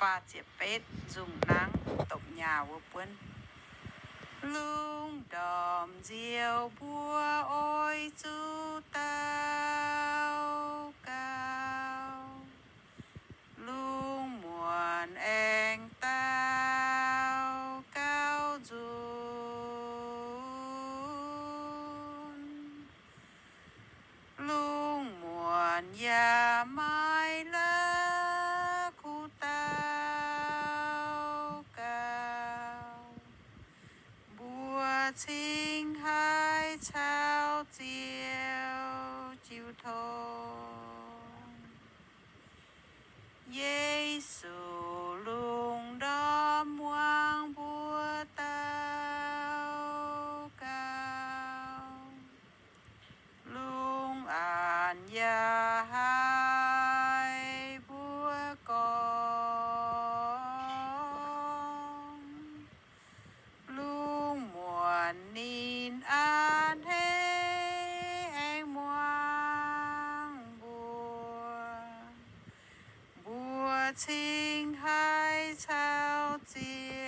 pha chia pet dùng nắng tổng nhà vô quân lung đòm diều bùa ôi chú tao cao lung muộn anh tao cao dùn lung muộn ya mai lá khu tao cao bùa chính hai chào chiều chiều thôn Giêsu lung đom quang bùa tao cao lung an ya hai bùa con lung muộn nín an thế anh ngoan bùa bùa chính hai chào chiều